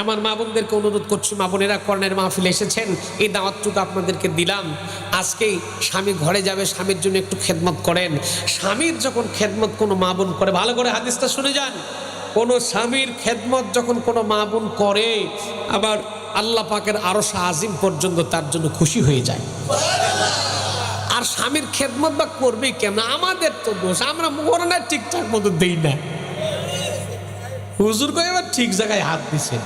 আমার মা বোনদেরকে অনুরোধ করছি, মা বোনেরা কর্ণের মাহফিলে এসেছেন, এই দাওয়াতটুকু আপনাদেরকে দিলাম। আজকেই স্বামী ঘরে যাবে, স্বামীর জন্য একটু খেদমত করেন। স্বামীর যখন খেদমত কোনো মা বোন করে, ভালো করে হাদিসটা শুনে যান, কোনো স্বামীর খেদমত যখন কোনো মা বোন করে, আবার আল্লাহ পাকের আরশ আজিম পর্যন্ত তার জন্য খুশি হয়ে যায়। আর স্বামীর খেদমত বা করবে কেন? আমাদের তো দোষ, আমরা মোহরানা ঠিকঠাক মতো দেই না। হুজুর কই এবার ঠিক জায়গায় হাত দিছেন।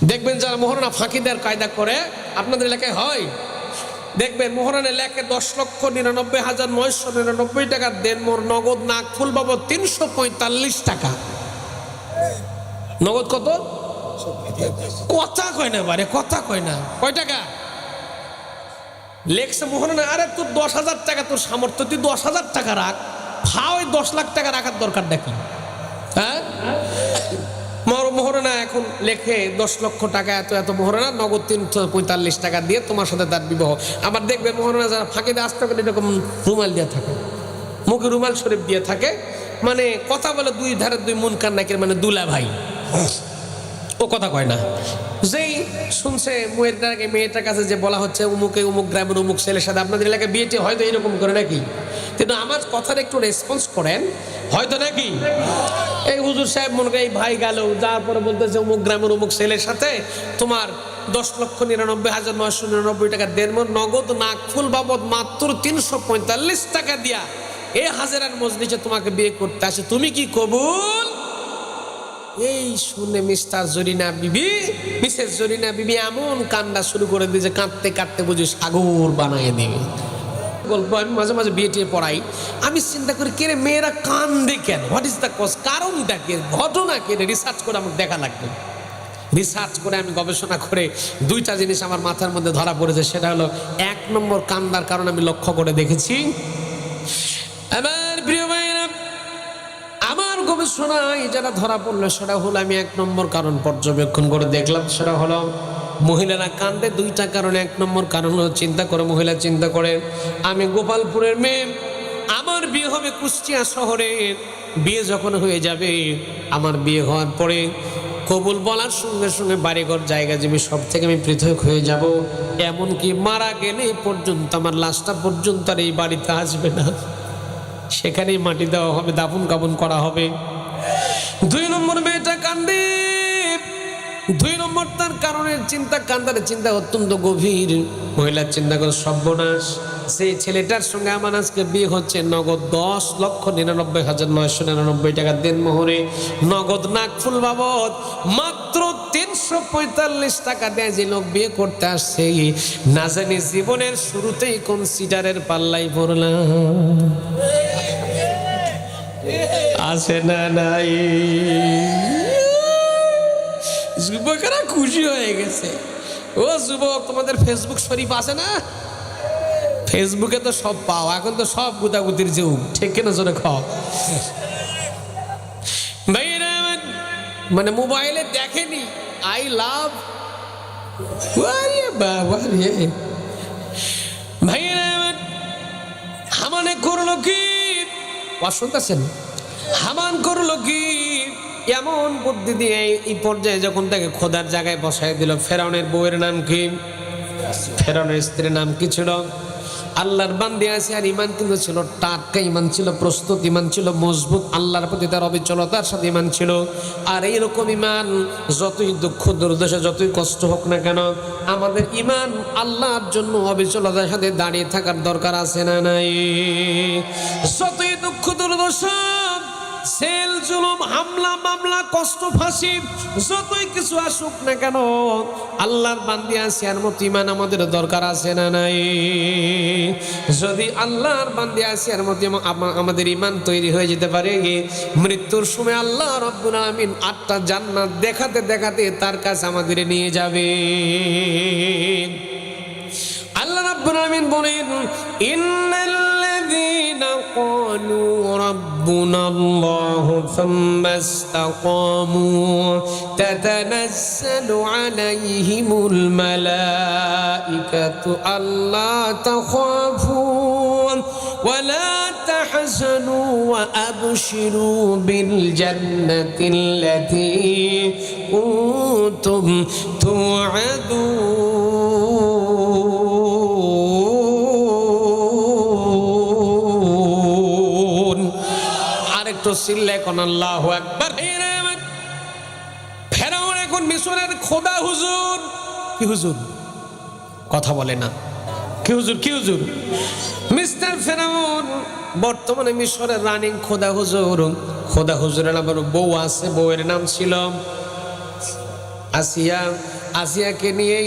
দেখবেন যারা মোহরানা ফাঁকি দেওয়ার কায়দা করে, আপনাদের এলাকায় হয়, দেখবেন মোহরানা লেখে 10,99,999 টাকা দেন মোর নগদ নাকফুল বাবদ 345 টাকা। নগদ কত? কথা কয় না বারে, কথা কয় না। কয় টাকা লেখছে মোহরানা? আরে তোর 10,000 টাকা তোর সামর্থ্য, তুই 10,000 টাকা রাখ, ওই 10 লাখ টাকা রাখার দরকারটা কি? হ্যাঁ, মোহরানা এখন লেখে 10 লক্ষ টাকা, এত এত মোহরানা, নগদ 345 টাকা দিয়ে তোমার সাথে তার বিবাহ। আবার দেখবে মোহরানা যারা ফাঁকে দিয়ে আসতে পারে এরকম রুমাল দিয়ে থাকে, মুখে রুমাল শরীফ দিয়ে থাকে, মানে কথা বলে দুই ধারে দুই মন কান্নাকের, মানে দুলা ভাই, ও কথা কয় না। যেই শুনছে মেয়েটার কাছে যে বলা হচ্ছে উমুকে উমুক গ্রামের উমুক ছেলের সাথে আপনাদের এলাকায় বিয়েটি হয়তো এরকম করে নাকি, কিন্তু আমার কথার একটু রেসপন্স করেন, হয়তো নাকি এই হুজুর সাহেব মনে করে এই ভাই গেল, যাওয়ার পরে বলতেছে উমুক গ্রামের উমুক ছেলের সাথে তোমার 10,99,999 টাকা দেড় নগদ নাকফুল বাবদ মাত্র 345 টাকা দিয়া এই হাজারার মজলিসে তোমাকে বিয়ে করতে আসে, তুমি কি কবুল? এই শুনে মিস্টার জরিনা বিবি, মিসেস জরিনা বিবি এমন কান্না শুরু করে দিয়েছে, কাঁদতে কাঁদতে বুঝি সাগর বানিয়ে দিবে। গল্প আমি মাঝে মাঝে বিয়ে টিয়ে পড়াই, আমি চিন্তা করি কে রে মেয়েরা কান্দে কেন, হোয়াট ইজ দ্য কজ, কারণটা কে, ঘটনা কে, রিসার্চ করে আমাকে দেখা লাগবে। রিসার্চ করে আমি গবেষণা করে দুইটা জিনিস আমার মাথার মধ্যে ধরা পড়েছে। সেটা হলো, 1 নম্বর কান্দার কারণ আমি লক্ষ্য করে দেখেছি, আমার প্রিয় ভাইরা, আমার গবেষণায় যারা ধরা পড়লো সেটা হলো, আমি 1 নম্বর কারণ পর্যবেক্ষণ করে দেখলাম, সেটা হলো মহিলারা কান্দে 2টা কারণে। 1 নম্বর কারণ হলো, চিন্তা করে মহিলা চিন্তা করে, আমি গোপালপুরের মেয়ে, আমার বিয়ে হবে কুষ্টিয়া শহরে, বিয়ে যখন হয়ে যাবে, আমার বিয়ে হওয়ার পরে কবুল বলার সঙ্গে সঙ্গে বাড়িঘর জায়গা জমি সব থেকে আমি পৃথক হয়ে যাব, এমনকি মারা গেলে পর্যন্ত আমার লাশটা পর্যন্ত আর এই বাড়িতে আসবে না, সেখানেই মাটি দেওয়া হবে, দাফন কাফন করা হবে। 2 নম্বর মেয়েটা কান্দে, 2 নম্বর তার কারণের চিন্তা, কান্দার চিন্তা অত্যন্ত গভীর। মহিলার চিন্তা করে সর্বনাশ, সেই ছেলেটার সঙ্গে আমার আজকে বিয়ে হচ্ছে, নগদ 10,99,999 টাকা দেন মোহরে, নগদ নাকফুল বাবদ মাত্র 345 টাকা দেয় যে লোক বিয়ে করতে আসছে, না জানি জীবনের শুরুতেই কোন সিটারের পাল্লাই পড়লাম। আছে না নাই? যুবকেরা খুশি হয়ে গেছে। ও যুবক, তোমাদের ফেসবুক শরীফ আছে না? ফেসবুকে তো সব পাও, এখন তো সব গুতাগুতির যুগ, ঠিক কিনা জোরে খাও ভাইরা, মানে মোবাইলে দেখেনি আই লাভ, বাবা রে ভাইরা, হামানে করলো কি, শুনতেছেন, হামান করলো কি, এমন বুদ্ধি দিয়ে এই পর্যায়ে যখন তাকে খোদার জায়গায় বসাই দিল। ফেরাউনের বউয়ের নাম কি? ফেরাউনের স্ত্রীর নাম কি ছিল? আল্লাহর বান্দি আছে, আর ইমান কিন্তু ছিল টাটকা, ইমান ছিল প্রস্তুত, ইমান ছিল মজবুত, আল্লাহর প্রতি তার অবিচলতার সাথে ইমান ছিল। আর এইরকম ইমান যতই দুঃখ দুর্দশা যতই কষ্ট হোক না কেন, আমাদের ইমান আল্লাহর জন্য অবিচলতার সাথে দাঁড়িয়ে থাকার দরকার আছে না নাই? যতই দুঃখ দুর্দশা, সেল জুলুম হামলা মামলা কষ্ট ফাঁসি যতই কিছু আসুক না কেন, আল্লাহর বান্দি আসিয়ার মতো ইমান আমাদের দরকার আছে না নাই? যদি আল্লাহর বান্দি আসিয়ার মতো আমাদের ইমান তৈরি হয়ে যেতে পারে, মৃত্যুর সময় আল্লাহ রাব্বুল আলামিন 8টা জান্নাত দেখাতে দেখাতে তার কাছে আমাদের নিয়ে যাবে। আল্লাহ রাব্বুল আলামিন বলেন, ইন্নাল্লাযীনা ক্বালু রাব্বুনাল্লাহু সুম্মা ইসতাকামু তাতানাজ্জালু আলাইহিমুল মালাঈকাতু আল্লা তাখাফু ওয়া লা তাহজানু ওয়া আবশিরু বিল জান্নাতিল্লাতী কুনতুম তুআদুন। আরেকটু চিল্লায় কোন আল্লাহু আকবার। ফেরাউন এখন মিশরের খোদা হুজুর। কি হুজুর? কথা বলে না। কি হুজুর? কি হুজুর? মিস্টার ফেরাউন বর্তমানে মিশরের রানিং খোদা হুজুর। খোদা হুজুরের আবার বউ আছে, বউয়ের নাম ছিল আসিয়া। আসিয়াকে নিয়ে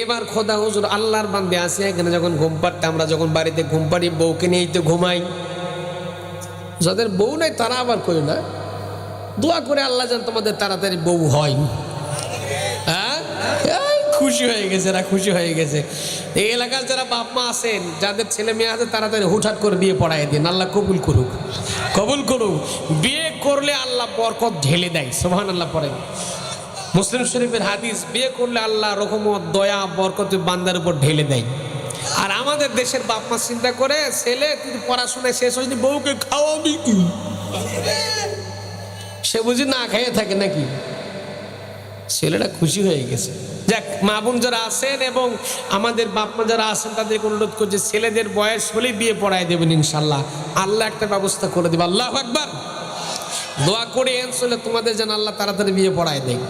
এবার খোদা হুজুর আল্লাহর বান্দে আসিয়া এখানে যখন ঘুম পাড়তে, আমরা যখন বাড়িতে ঘুম পাড়ি বউকে নিয়েই তো ঘুমাই। যাদের বউ নাই তারা আবার কই না, দোয়া করে আল্লাহ যেন তোমাদের তাড়াতাড়ি বউ হয়। হ্যাঁ, খুশি হয়ে গেছে, এরা খুশি হয়ে গেছে। এই এলাকার যারা বাপ মা আছেন, যাদের ছেলে মেয়ে আছে, তাড়াতাড়ি হুটহাট করে বিয়ে পড়াই দিন। আল্লাহ কবুল করুক, কবুল করুক। বিয়ে করলে আল্লাহ বরকত ঢেলে দেয়। সুবহানাল্লাহ পড়েন। মুসলিম শরীফের হাদিস, বিয়ে করলে আল্লাহ রহমত দয়া বরকত বান্দার উপর ঢেলে দেয়। আর আমাদের দেশের বাপ মা চিন্তা করে, ছেলে কিন্তু পড়াশোনায় শেষ হয়নি, বউকে খাওয়াবি কি? সে বুঝি না খাইয়ে থাকে নাকি? ছেলেটা খুশি হয়ে গেছে। যাক, মা বোন যারা আছেন এবং আমাদের বাপ মা যারা আছেন তাদেরকে অনুরোধ করছে, ছেলেদের বয়স হলেই বিয়ে পড়ায় দেবেন ইনশাল্লাহ। আল্লাহ একটা ব্যবস্থা করে দেবে। আল্লাহু আকবার। দোয়া করে আসলে তোমাদের যেন আল্লাহ তাড়াতাড়ি বিয়ে পড়ায় দেয়।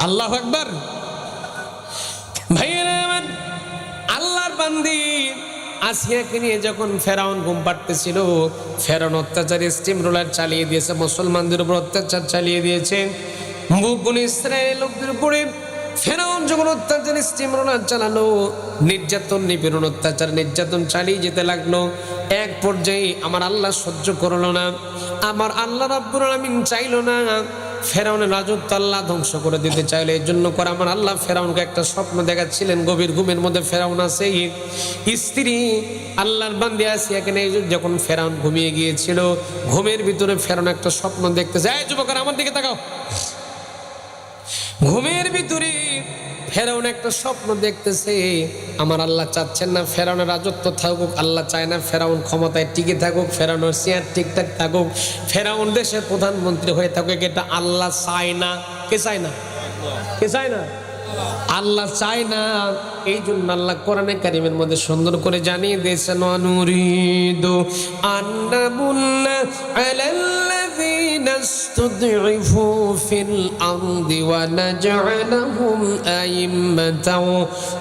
আল্লাহু আকবার। ভাইয়েরা আমার, আল্লাহর বান্দি আসিয়াকে নিয়ে যখন ফেরাউন ঘুম পাড়তেছিল, ফেরাউন অত্যাচারী স্টিম রোলার চালিয়ে দিয়েছে, মুসলমানদের উপর অত্যাচার চালিয়ে দিয়েছে। বনী ইসরায়েলের লোকদের উপরে ফেরাউন যখন অত্যাচারী স্টিম রোলার চালালো, নির্যাতন নিপীড়ন অত্যাচার নির্যাতন চালিয়ে যেতে লাগলো। এক পর্যায়ে আমার আল্লাহ সহ্য করলো না, আমার আল্লাহ রাব্বুল আলামিন চাইলো না, ফেরাউনের রাজত্ব আল্লাহ ধ্বংস করে দিতে চাইলে। এই জন্য করে আমার আল্লাহ ফেরাউনকে একটা স্বপ্ন দেখাচ্ছিলেন। গভীর ঘুমের মধ্যে ফেরাউন আছে, স্ত্রী আল্লাহর বান্দি আসিয়াকে নিয়ে যখন ফেরাউন ঘুমিয়ে গিয়েছিল, ঘুমের ভিতরে ফেরাউন একটা স্বপ্ন দেখতেছে। এই যুবকেরা আমার দিকে তাকাও। ঘুমের ভিতরে ফেরাউন একটা স্বপ্ন দেখতেছে। আমার আল্লাহ চাচ্ছেন না ফেরাউনের রাজত্ব থাকুক, আল্লাহ চায় না ফেরাউন ক্ষমতায় টিকে থাকুক, ফেরাউনের চেয়ার ঠিকঠাক থাকুক, ফেরাউন দেশের প্রধানমন্ত্রী হয়ে থাকুক। এটা আল্লাহ চায় না। কে চায় না? কে চায় না? আল্লাহ চায় না। এই জন্য আল্লাহ কোরআনে কারিমের মধ্যে সুন্দর করে জানিয়ে দিয়েছেন, নুরিদু আন্নাবুন্না আলাল্লাযীনা ইসতুদঈফু ফিল আরদি ওয়া নাজআলাহুম আইম্মাতাও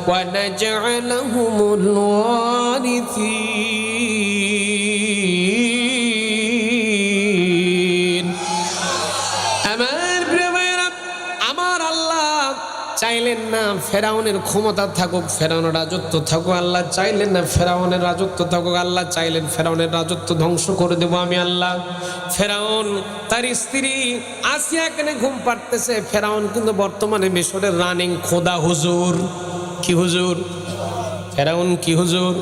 ওয়া নাজআলাহুমুল ওয়ারিসিন। আমার আল্লাহ চাইলেন না ফেরাউনের ক্ষমতা থাকুক, ফেরাউনের রাজত্ব থাকুক। আল্লাহ চাইলেন না ফেরাউনের রাজত্ব থাকুক, আল্লাহ চাইলেন ফেরাউনের রাজত্ব ধ্বংস করে দেবো আমি আল্লাহ। ফেরাউন তার স্ত্রী আসিয়া কেনে ঘুম পাড়তেছে। ফেরাউন কিন্তু বর্তমানে মিশরের রানিং খোদা হুজুর। কি হুজুর? ফেরাউন কি হুজুর?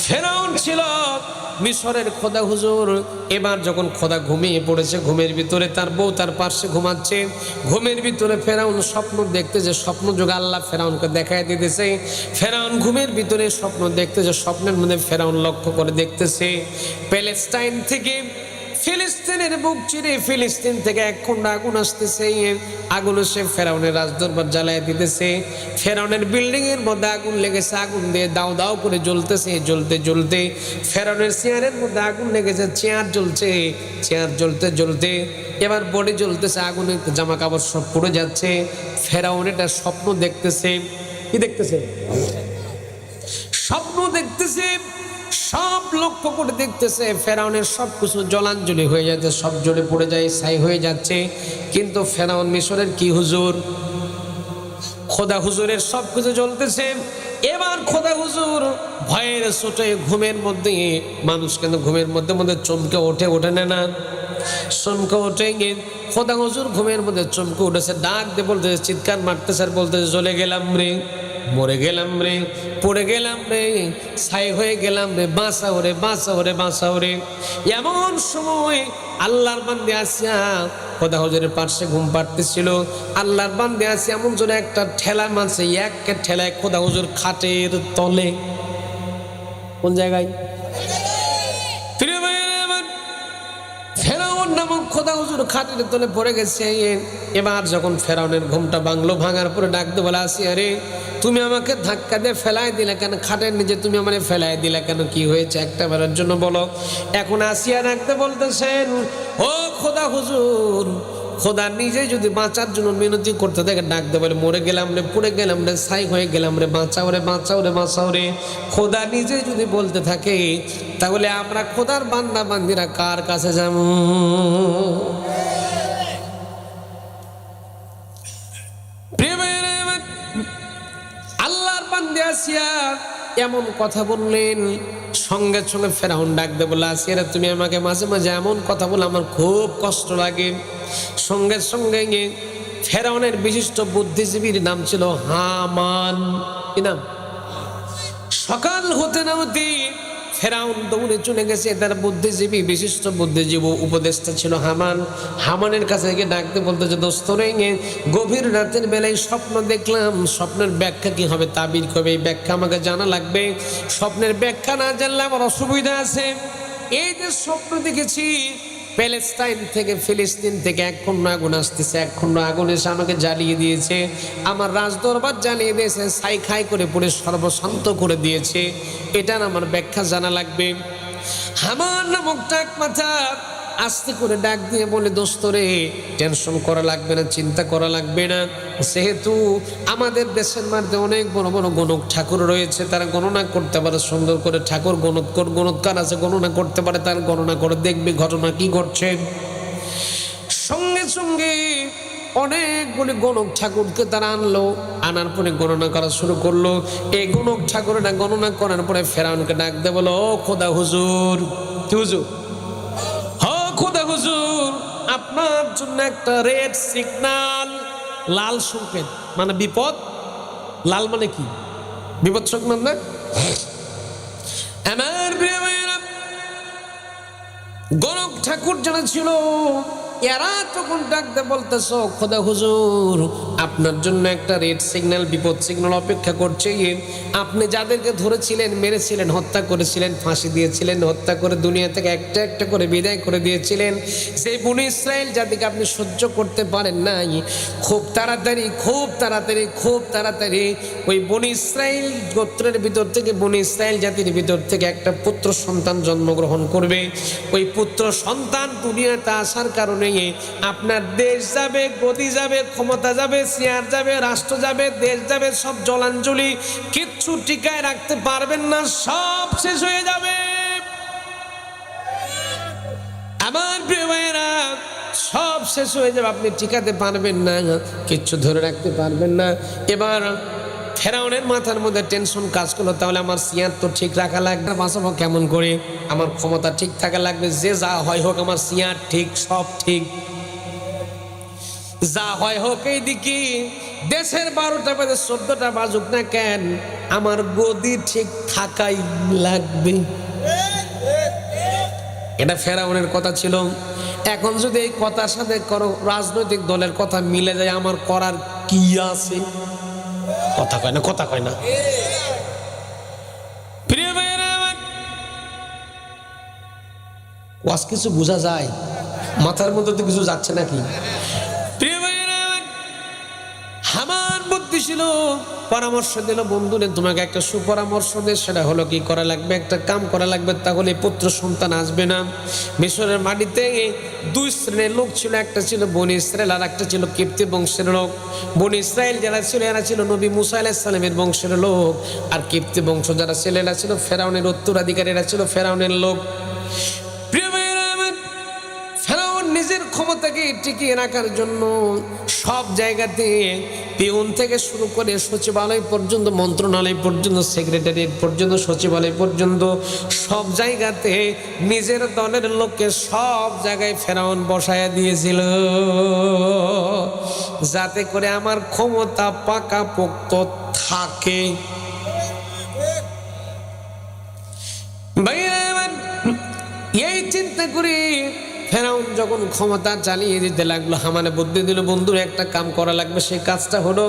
ফেরাউন ছিল মিশরের খোদা হুজুর। এবার যখন খোদা ঘুমিয়ে পড়েছে, ঘুমের ভিতরে তার বউ তার পাশে ঘুমাচ্ছে। ঘুমের ভিতরে ফেরাউন স্বপ্ন দেখতেছে, স্বপ্ন যোগে আল্লাহ ফেরাউনকে দেখায় দিতেছে। ফেরাউন ঘুমের ভিতরে স্বপ্ন দেখতেছে, স্বপ্নের মধ্যে ফেরাউন লক্ষ্য করে দেখতেছে প্যালেস্টাইন থেকে ফিলিস্তিনের বুক চিরে ফিলিস্তিন থেকে এক খণ্ড আগুন আসতেছে। আগুন এসে ফেরাউনের রাজদরবার জ্বালায় দিতেছে। ফেরাউনের বিল্ডিং এর মধ্যে আগুন লেগেছে, আগুন দিয়ে দাও দাও করে জ্বলতেছে। জ্বলতে জ্বলতে ফেরাউনের চেয়ারের মধ্যে আগুন লেগেছে, চেয়ার জ্বলছে। চেয়ার জ্বলতে জ্বলতে এবার বডি জ্বলতেছে, আগুনে জামা কাপড় সব পুড়ে যাচ্ছে। ফেরাউন এটা স্বপ্ন দেখতেছে। কি দেখতেছে? স্বপ্ন দেখতেছে। সব লক্ষ্য করে দেখতেছে ফেরাউনের সব কিছু জলাঞ্জলি হয়ে যাচ্ছে, সব জ্বলে পড়ে যায়, ছাই হয়ে যাচ্ছে। কিন্তু ফেরাউন মিশরের কি হুজুর? খোদা হুজুরের সব কিছু জ্বলতেছে। এবার খোদা হুজুর ভয়ের চোটে ঘুমের মধ্যে, মানুষ কিন্তু ঘুমের মধ্যে মধ্যে চমকে ওঠে, ওঠে না? চমকে ওঠে। খোদা হুজুর ঘুমের মধ্যে চমকে উঠেছে, ডাক দিয়ে বলতেছে, চিৎকার মারতেছে আর বলতেছে, জ্বলে গেলাম রে, মরে গেলাম রে, পড়ে গেলাম রে, ছাই হয়ে গেলাম রে, বাঁচাও রে, বাঁচাও রে, বাঁচাও রে। এমন সময় আল্লাহর বান্দে আসিয়া খোদা হুজুরের পাশে ঘুম পাড়তেছিল। আল্লাহর বান্দে আসিয়া এমন জন্য একটা ঠেলা মারছে, এক ঠেলায় খোদা হুজুর খাটের তলে। কোন জায়গায়? ফেরাউন নামক খোদা খোদা হুজুর খাটের তলে পড়ে গেছে। এবার যখন ফেরাউনের ঘুমটা ভাঙলো, ভাঙার পরে ডাকতে বলে, আসিয়া রে, তুমি আমাকে ধাক্কা দিয়ে ফেলাই দিলে কেন? খাটের নিচে তুমি আমাকে ফেলাই দিলে কেন? কি হয়েছে একটা বারের জন্য বলো। এখন আসিয়া ডাকতে বলতেছেন, ও খোদা হুজুর, খোদা নিজে যদি বাঁচার জন্য মিনতি করতে থাকে, ডাকতে বলে, মরে গেলাম রে, পুড়ে গেলাম রে, ছাই হয়ে গেলাম রে, বাঁচাও রে, বাঁচাও রে, বাঁচাও রে। খোদা নিজে যদি বলতে থাকে, তাহলে আমরা খোদার বান্দা বান্দিরা কার কাছে যাব? আল্লাহর বান্দা আসিয়া এমন কথা বললেন, সঙ্গে সঙ্গে ফেরাউন ডাকতে বলে, আসিয়া তুমি আমাকে মাঝে মাঝে এমন কথা বলে আমার খুব কষ্ট লাগে। সঙ্গে সঙ্গে ফেরাউনের বিশিষ্ট বুদ্ধিজীবীর নাম ছিল হামান। কি নাম? সকাল হতে না হতে ফেরাউন দৌড়ে চলে গেছে। তার বুদ্ধিজীবী, বিশিষ্ট বুদ্ধিজীবী উপদেষ্টা ছিল হামান। হামানের কাছে গিয়ে ডাকতে বলতে যে, দোস্ত রে, গভীর রাতের বেলায় স্বপ্ন দেখলাম, স্বপ্নের ব্যাখ্যা কি হবে, তাবির হবে, এই ব্যাখ্যা আমাকে জানা লাগবে। স্বপ্নের ব্যাখ্যা না জানলে আমার অসুবিধা আছে। এই যে স্বপ্ন দেখেছি, প্যালেস্টাইন থেকে, ফিলিস্তিন থেকে এক খণ্ড আগুন আসতেছে, এক খণ্ড আগুন এসে আমাকে জ্বালিয়ে দিয়েছে, আমার রাজদরবার জ্বালিয়ে দিয়েছে, ছাই খাই করে পুড়ে সর্বশান্ত করে দিয়েছে। এটার আমার ব্যাখ্যা জানা লাগবে। হামান নামক টাক মাথা আস্তে করে ডাক দিয়ে বলে, দোস্ত রে, টেনশন করা লাগবে না, চিন্তা করা লাগবে না। যেহেতু আমাদের দেশের মধ্যে অনেক বড় বড় গণক ঠাকুর রয়েছে, তারা গণনা করতে পারে সুন্দর করে, ঠাকুর গণৎকার আছে, গণনা করতে পারে, তার গণনা করে দেখবে ঘটনা কি ঘটছে। সঙ্গে সঙ্গে অনেকগুলি গণক ঠাকুরকে তারা আনলো, আনার পরে গণনা করা শুরু করলো। এই গণক ঠাকুরেরা গণনা করার পরে ফেরাউনকে ডাক দিয়ে বলো, ও খোদা হুজুর, হুজুর, খোদা হুজুর, আপনার জন্য একটা রেড সিগন্যাল, লাল সংকেত, মানে বিপদ। লাল মানে কি? বিপদ সংকেত না? আমার প্রিয় ভাইয়েরা, গণক ঠাকুর যারা ছিল, এরা তখন ডাকতে বলতেছ, খোদা হুজুর, আপনার জন্য একটা রেড সিগন্যাল, বিপদ সিগন্যাল অপেক্ষা করছে। আপনি যাদেরকে ধরেছিলেন, মেরেছিলেন, হত্যা করেছিলেন, ফাঁসি দিয়েছিলেন, হত্যা করে দুনিয়া থেকে একটা একটা করে বিদায় করে দিয়েছিলেন, সেই বনি ইসরায়েল জাতিকে আপনি সহ্য করতে পারেন নাই। খুব তাড়াতাড়ি ওই বনি ইসরায়েল গোত্রের ভিতর থেকে, বনি ইসরায়েল জাতির ভিতর থেকে একটা পুত্র সন্তান জন্মগ্রহণ করবে। ওই পুত্র সন্তান দুনিয়াতে আসার কারণে আপনার দেশ যাবে, গদি যাবে, ক্ষমতা যাবে, চেয়ার যাবে, রাষ্ট্র যাবে, দেশ যাবে, সব জলাঞ্জলি, কিচ্ছু টিকায় রাখতে পারবেন না, সব শেষ হয়ে যাবে। আমার প্রিয় ভাইয়েরা, সব শেষ হয়ে যাবে, আপনি টিকাতে পারবেন না, কিচ্ছু ধরে রাখতে পারবেন না। এবার ফেরাউনের মাথার মধ্যে টেনশন কাজ করলো, তাহলে আমার সিয়ার তো ঠিক রাখা লাগবে, বাঁচাবো কেমন করে, আমার ক্ষমতা ঠিক থাকা লাগবে, যে যা হয় হোক আমার সিয়ার ঠিক, সব ঠিক, যা হয় হোক। এইদিকে দেশের 12টা বাজে 14টা বাজুক না কেন, আমার গদি ঠিক থাকাই লাগবে। এটা ফেরাউনের কথা ছিল। এখন যদি এই কথার সাথে করো রাজনৈতিক দলের কথা মিলে যায়, আমার করার কি আছে? কথা কয় না। প্রিয় ভাইয়েরা, ওয়াজ কিছু বোঝা যায়? মাথার মধ্যে তো কিছু যাচ্ছে নাকি? প্রিয় ভাইয়েরা, হামান বুদ্ধি ছিল, পরামর্শ দিল, বন্ধুরে তোমাকে একটা সুপরামর্শ দে, সেটা হলো কি করা লাগবে, একটা কাম করা লাগবে, তাহলে পুত্র সন্তান আসবে না। মিশরের মাটিতে 2 শ্রেণীর লোক ছিল, একটা ছিল বনি ইসরায়েল, আর একটা ছিল কিপ্তি বংশের লোক। বনি ইসরায়েল যারা ছিল, এরা ছিল নবী মুসা আলাইহিস সালামের বংশের লোক, আর কিপ্তি বংশ যারা ছিল, এরা ছিল ফেরাউনের উত্তরাধিকারী, এরা ছিল ফেরাউনের লোক। প্রিয় ভাইয়েরা, ফেরাউন নিজের ক্ষমতাকে টিকিয়ে রাখার জন্য সব জায়গাতে, পিয়ন থেকে শুরু করে সচিবালয় পর্যন্ত, মন্ত্রণালয় পর্যন্ত, সেক্রেটারিয়েট পর্যন্ত, সচিবালয় পর্যন্ত, সব জায়গাতে নিজের দলের লোককে সব জায়গায় ফেরাউন বসায়া দিয়েছিল, যাতে করে আমার ক্ষমতা পাকাপোক্ত থাকে। ভাইরা, এই চিন্তা করি ফেরাউন যখন ক্ষমতা চালিয়ে দিতে লাগলো, হামানে বুদ্ধি দিল, বন্ধুর একটা কাম করা লাগবে, সেই কাজটা হলো